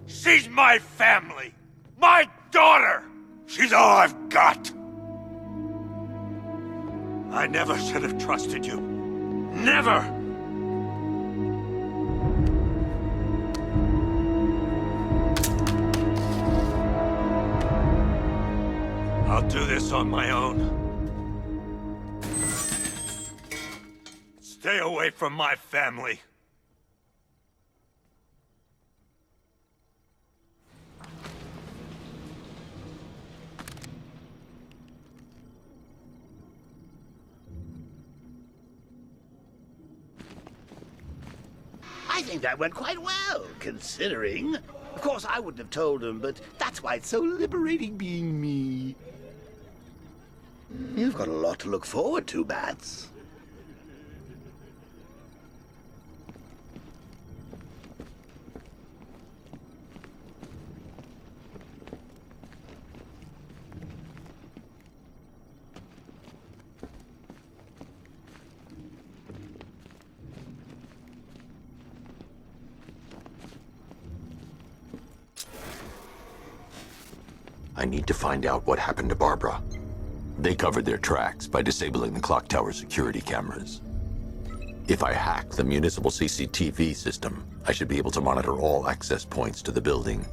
She's my family! My daughter! She's all I've got! I never should have trusted you. Never! I'll do this on my own. Stay away from my family. I think that went quite well, considering. Of course, I wouldn't have told him, but that's why it's so liberating being me. You've got a lot to look forward to, Bats. I need to find out what happened to Barbara. They covered their tracks by disabling the clock tower security cameras. If I hack the municipal CCTV system, I should be able to monitor all access points to the building.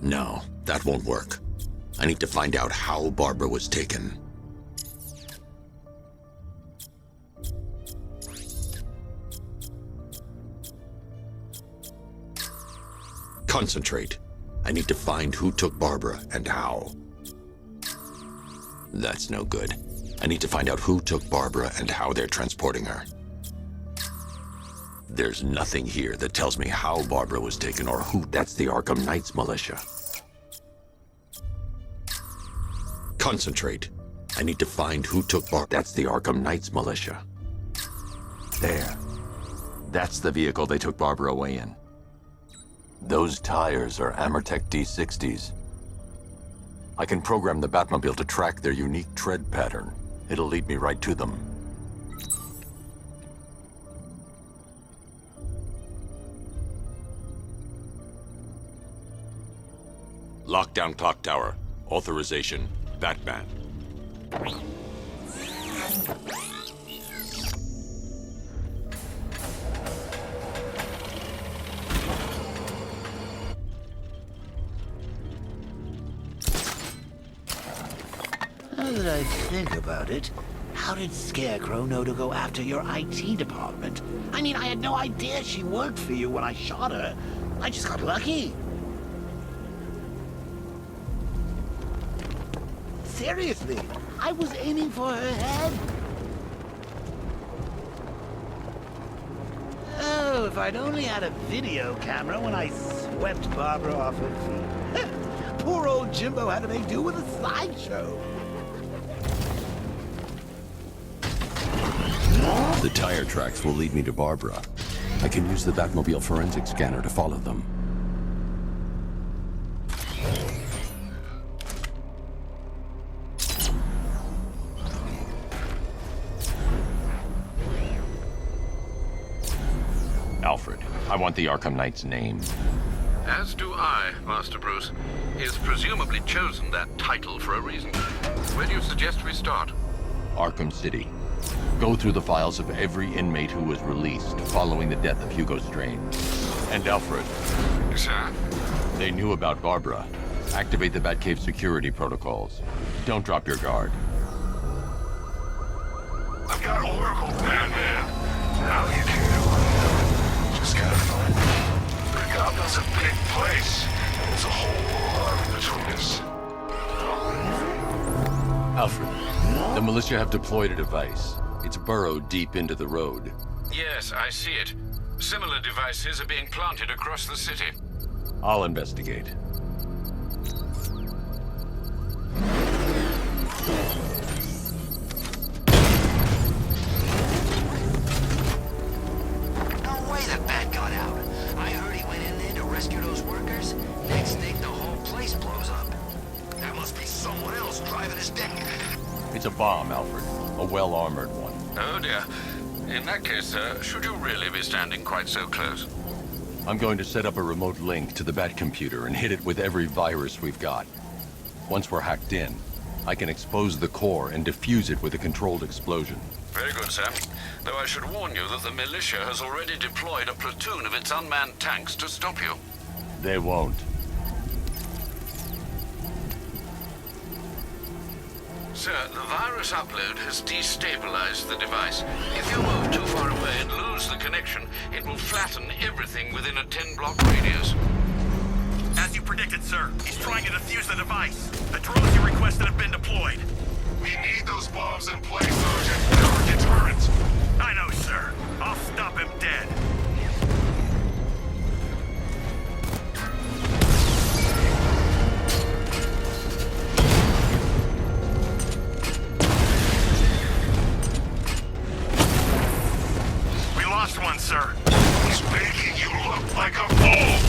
No, that won't work. I need to find out how Barbara was taken. Concentrate. I need to find who took Barbara and how. That's no good. I need to find out who took Barbara and how they're transporting her. There's nothing here that tells me how Barbara was taken or who. That's the Arkham Knights militia. Concentrate. I need to find who took Barbara. That's the Arkham Knights militia. There. That's the vehicle they took Barbara away in. Those tires are Amertech D60s. I can program the Batmobile to track their unique tread pattern. It'll lead me right to them. Lockdown clock tower. Authorization, Batman. Now that I think about it, how did Scarecrow know to go after your IT department? I mean, I had no idea she worked for you when I shot her. I just got lucky. seriously, I was aiming for her head. Oh, if I'd only had a video camera when I swept Barbara off her feet. Poor old Jimbo had to make do with a slideshow. The tire tracks will lead me to Barbara. I can use the Batmobile forensic scanner to follow them. Alfred, I want the Arkham Knight's name. As do I, Master Bruce. He's presumably chosen that title for a reason. Where do you suggest we start? Arkham City. Go through the files of every inmate who was released following the death of Hugo Strange. And Alfred. Sir? They knew about Barbara. Activate the Batcave security protocols. Don't drop your guard. I've got Oracle, Batman. Now you can do it. Just gotta find it. Gotham's a big place. There's a whole lot between us. Alfred, the militia have deployed a device. It's burrowed deep into the road. Yes, I see it. Similar devices are being planted across the city. I'll investigate. No way the bat got out. I heard he went in there to rescue those workers. Next thing, the whole place blows up. That must be someone else driving his dick. It's a bomb, Alfred. A well-armored one. Oh dear. In that case, sir, should you really be standing quite so close? I'm going to set up a remote link to the Bat computer and hit it with every virus we've got. Once we're hacked in, I can expose the core and defuse it with a controlled explosion. Very good, sir. Though I should warn you that the militia has already deployed a platoon of its unmanned tanks to stop you. They won't. Sir, the virus upload has destabilized the device. If you move too far away and lose the connection, it will flatten everything within a 10-block radius. As you predicted, sir, he's trying to defuse the device. The drones you requested have been deployed. We need those bombs in place, Sergeant. Never deterrent. I know, sir. I'll stop him dead. We lost one, sir. He's making you look like a fool.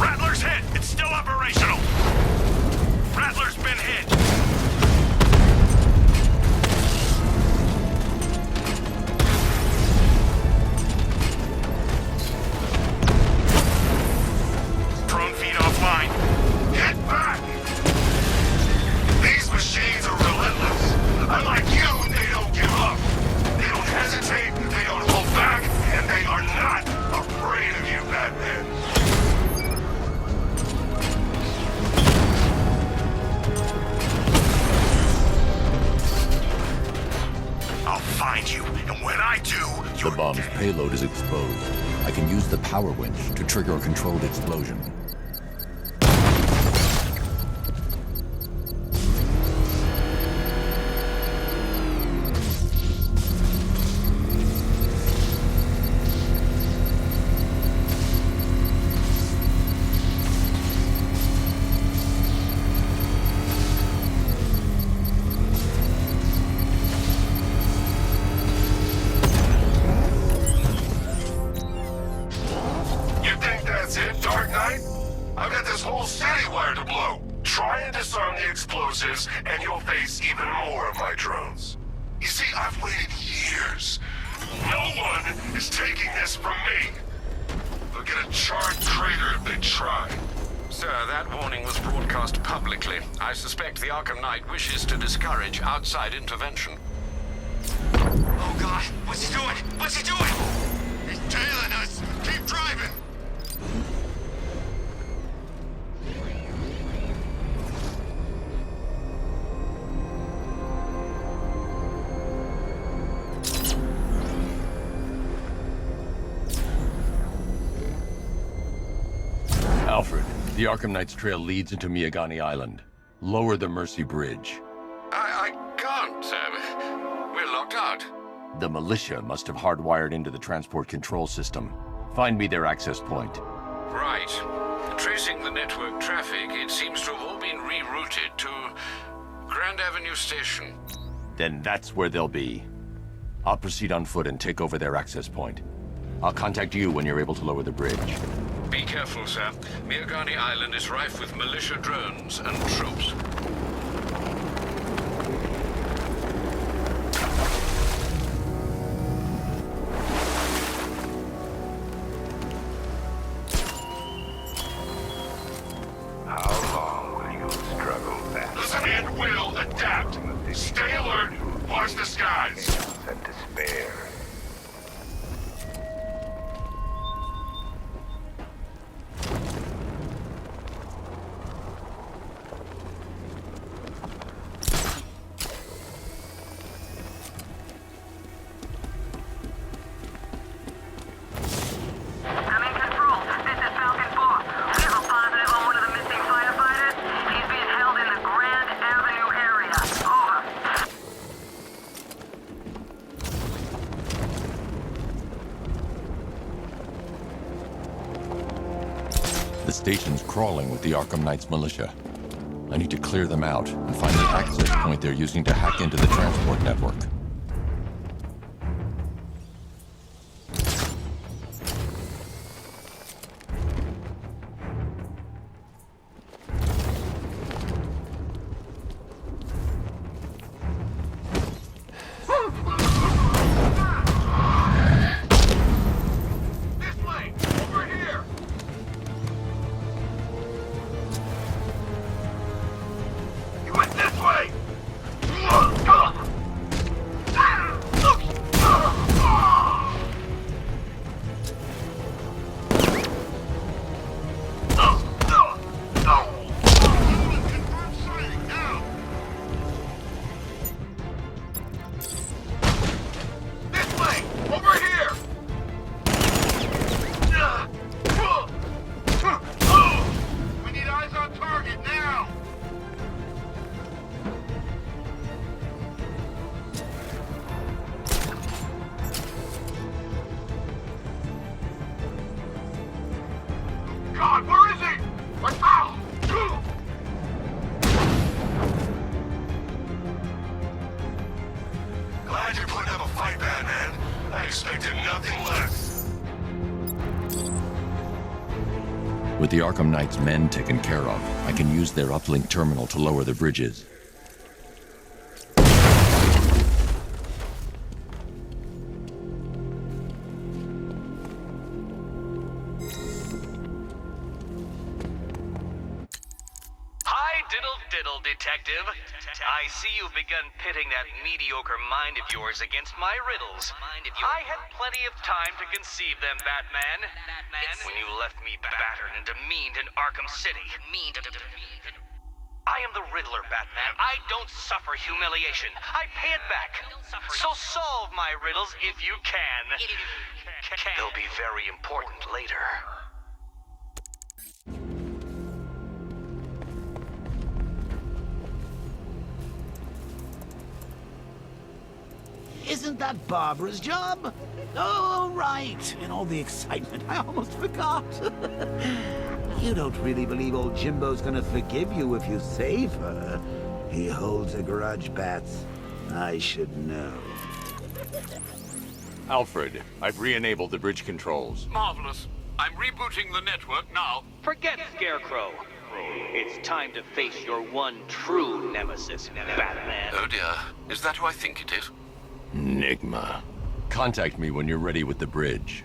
Rattler's hit! It's still operational! Rattler's been hit! Drone feed offline. Get back! These machines are relentless. Unlike you, they don't give up. They don't hesitate, they don't hold back, and they are not afraid of you, Batman. I'll find you, and when I do, The bomb's payload is exposed. I can use the power winch to trigger a controlled explosion. You think that's it, Dark Knight? I've got this whole city wired to blow. Try and disarm the explosives, and you'll face even more of my drones. You see, I've waited years. No one is taking this from me. They'll get a charred crater if they try. Sir, that warning was broadcast publicly. I suspect the Arkham Knight wishes to discourage outside intervention. Oh God, what's he doing? What's he doing? He's tailing us. Keep driving. Alfred, the Arkham Knight's trail leads into Miyagani Island. Lower the Mercy Bridge. I can't, sir. We're locked out. The militia must have hardwired into the transport control system. Find me their access point. Right. Tracing the network traffic, it seems to have all been rerouted to Grand Avenue Station. Then that's where they'll be. I'll proceed on foot and take over their access point. I'll contact you when you're able to lower the bridge. Be careful, sir. Miyagani Island is rife with militia drones and troops. How long will you struggle back? Listen, and will adapt. Stay alert. Watch the skies. And despair. I'm in control. This is Falcon 4. We have a positive on one of the missing firefighters. He's being held in the Grand Avenue area. Over. The station's crawling with the Arkham Knight's militia. I need to clear them out and find the access point they're using to hack into the transport network. This way! Over here! You went this way! This way! Over here! We need eyes on target now! God, where is he? Ow! Glad you're putting up a fight, Batman. I expected nothing less. With the Arkham Knight's men taken care of, I can use their uplink terminal to lower the bridges. Hi, diddle, detective. I see you've begun pitting that mediocre mind of yours against my riddles. I had plenty of time to conceive them, Batman. When you left me battered and demeaned in Arkham City. I am the Riddler, Batman. I don't suffer humiliation. I pay it back. So solve my riddles if you can. They'll be very important later. Isn't that Barbara's job? Oh, right. In all the excitement, I almost forgot. You don't really believe old Jimbo's gonna forgive you if you save her. He holds a grudge, Bats. I should know. Alfred, I've re-enabled the bridge controls. Marvelous. I'm rebooting the network now. Forget Scarecrow. It's time to face your one true nemesis, Batman. Oh dear. Is that who I think it is? Enigma. Contact me when you're ready with the bridge.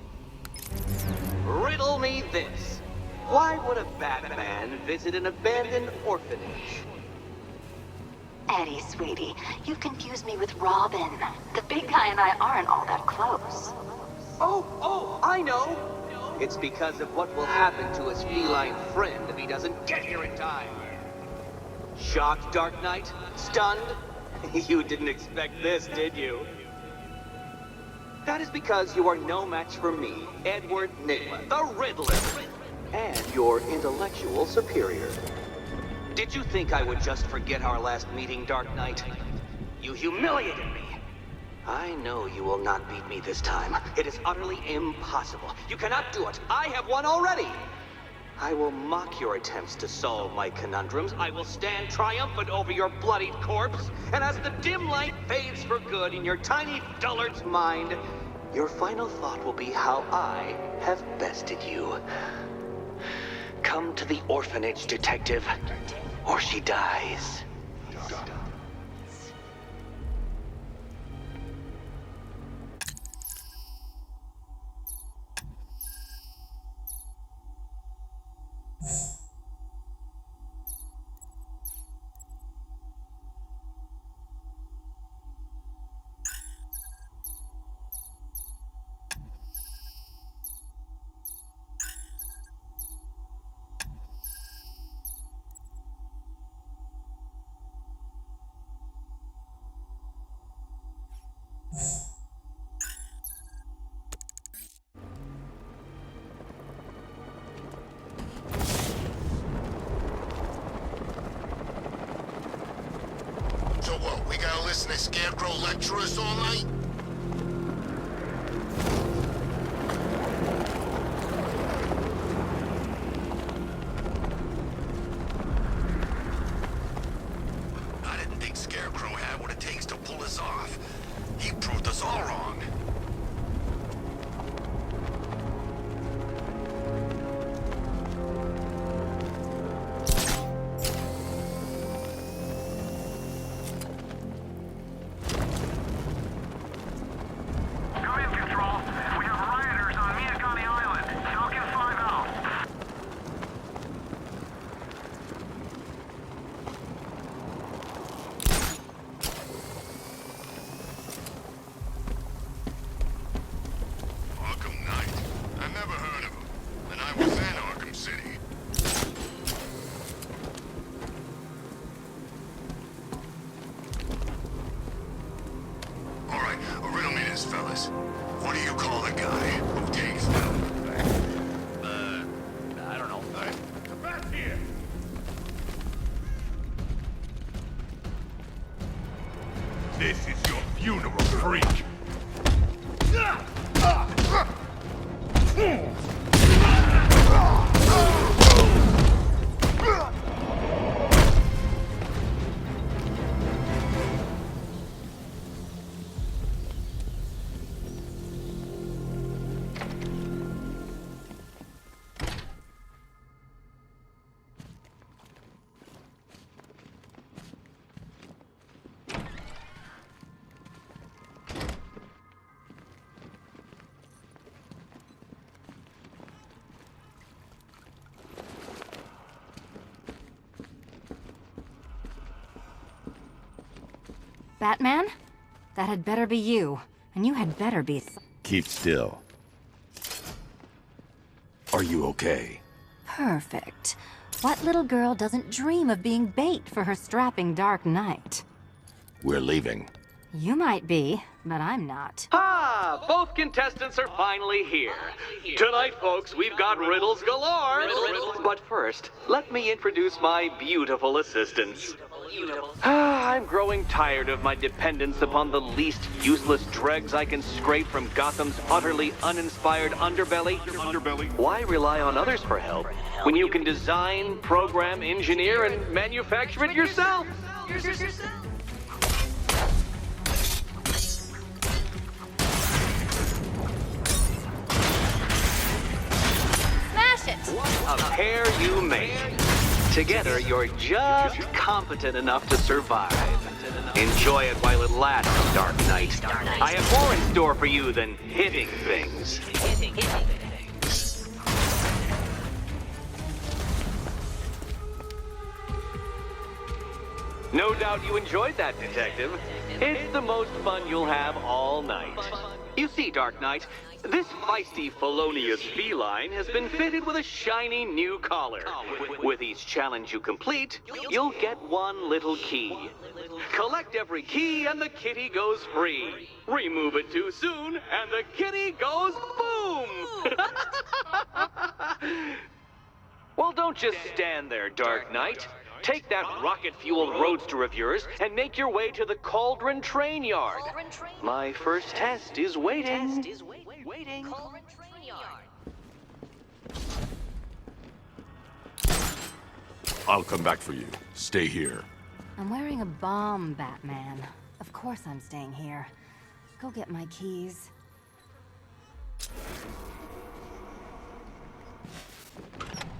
Riddle me this. Why would a Batman visit an abandoned orphanage? Eddie, sweetie, you confused me with Robin. The big guy and I aren't all that close. Oh, I know. It's because of what will happen to his feline friend if he doesn't get here in time. Shocked, Dark Knight? Stunned? You didn't expect this, did you? That is because you are no match for me, Edward Nigma, the Riddler. and your intellectual superior. Did you think I would just forget our last meeting, Dark Knight? You humiliated me. I know you will not beat me this time. It is utterly impossible. You cannot do it. I have won already. I will mock your attempts to solve my conundrums. I will stand triumphant over your bloodied corpse. And as the dim light fades for good in your tiny dullard's mind, your final thought will be how I have bested you. Come to the orphanage, detective, or she dies. So what, we gotta listen to Scarecrow lecture us all night? I didn't think Scarecrow had what it takes to pull us off. He proved us all wrong. Come in, Control. We have rioters on Miyakani Island. Falcon 5 out. Arkham Knight. I never heard of him. And I was in Arkham City. All right, riddle me this, fellas. What do you call the guy who takes them? I don't know. Come back here! This is your funeral, freak! Batman? That had better be you. And you had better be... Keep still. Are you okay? Perfect. What little girl doesn't dream of being bait for her strapping Dark Knight? We're leaving. You might be, but I'm not. Ah, both contestants are finally here. Tonight, folks, we've got riddles galore. But first, let me introduce my beautiful assistants. I'm growing tired of my dependence upon the least useless dregs I can scrape from Gotham's utterly uninspired underbelly. Why rely on others for help when you can design, program, engineer, and manufacture it yourself? Smash it! What a pair you make. Together, you're just competent enough to survive. Enjoy it while it lasts, Dark Knight. I have more in store for you than hitting things. No doubt you enjoyed that, Detective. It's the most fun you'll have all night. You see, Dark Knight, this feisty, felonious feline has been fitted with a shiny new collar. With each challenge you complete, you'll get one little key. Collect every key and the kitty goes free. Remove it too soon and the kitty goes boom! Well, don't just stand there, Dark Knight. Take that rocket-fueled roadster of yours and make your way to the Cauldron Train Yard. My first test is waiting. I'll come back for you. Stay here. I'm wearing a bomb, Batman. Of course I'm staying here. Go get my keys.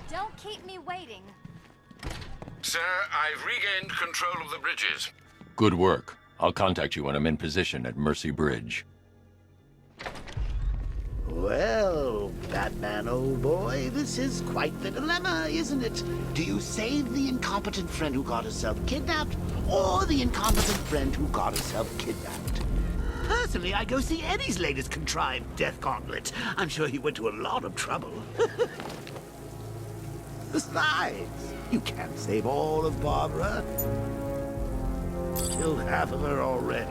Don't keep me waiting. Sir, I've regained control of the bridges. Good work. I'll contact you when I'm in position at Mercy Bridge. Well, Batman, old boy, this is quite the dilemma, isn't it? Do you save the incompetent friend who got herself kidnapped, or the incompetent friend who got herself kidnapped? Personally, I go see Eddie's latest contrived death gauntlet. I'm sure he went to a lot of trouble. Besides, you can't save all of Barbara. Killed half of her already.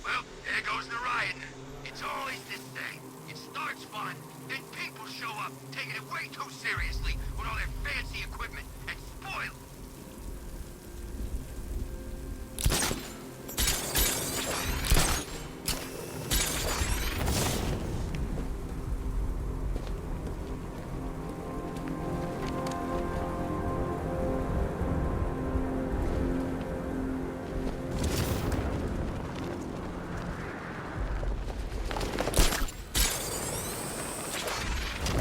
Well, there goes the riot. It's always this thing. It starts fun, then people show up, taking it way too seriously with all their fancy equipment, and spoil it.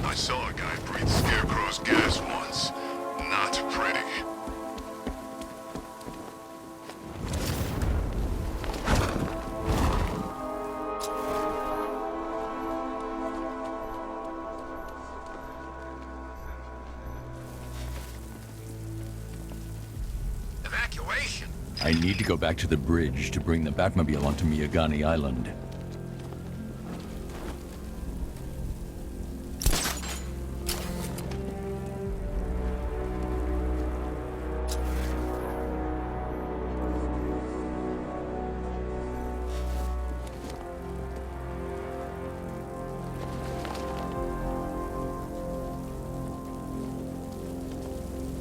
I saw a guy breathe Scarecrow's gas once. Not pretty. Evacuation? I need to go back to the bridge to bring the Batmobile onto Miyagani Island.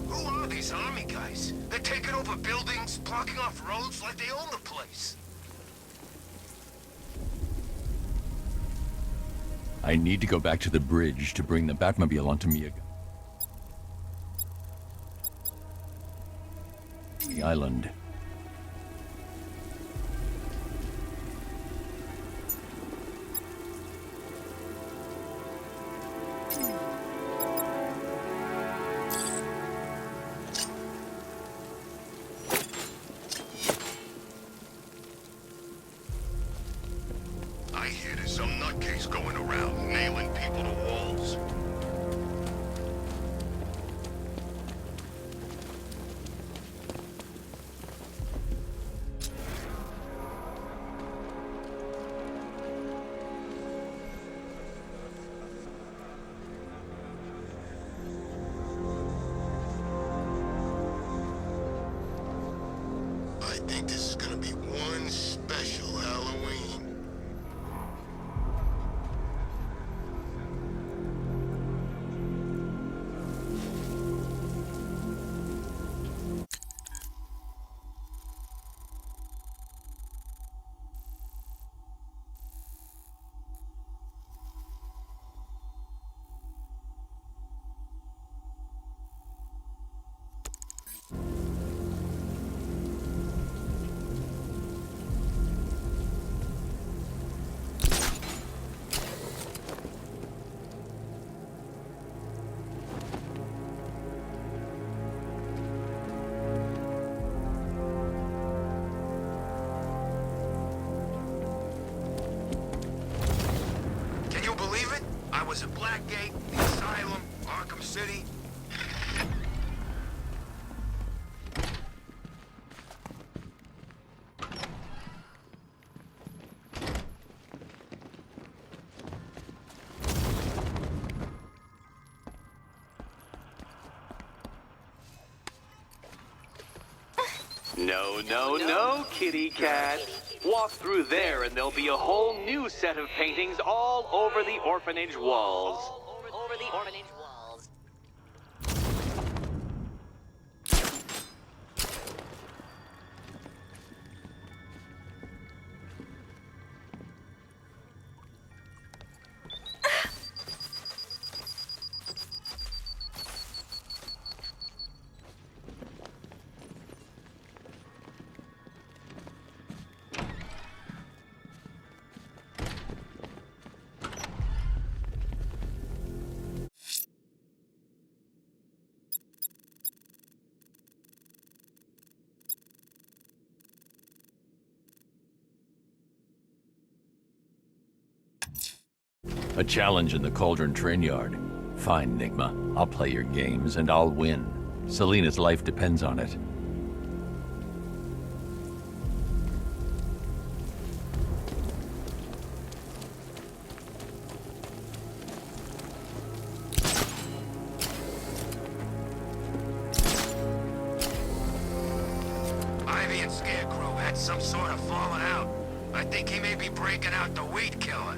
Who are these army guys? They're taking over buildings, blocking off roads like they own the place. I need to go back to the bridge to bring the Batmobile onto Miyagani Island. I hear there's some nutcase going around, nailing people to walls. I think this is gonna be one special Halloween. Can you believe it? I was at Blackgate, the Asylum, Arkham City. No, kitty cat. Walk through there and there'll be a whole new set of paintings all over the orphanage walls. A challenge in the Cauldron train yard. Fine, Nigma. I'll play your games, and I'll win. Selena's life depends on it. Ivy and Scarecrow had some sort of falling out. I think he may be breaking out the weed killer.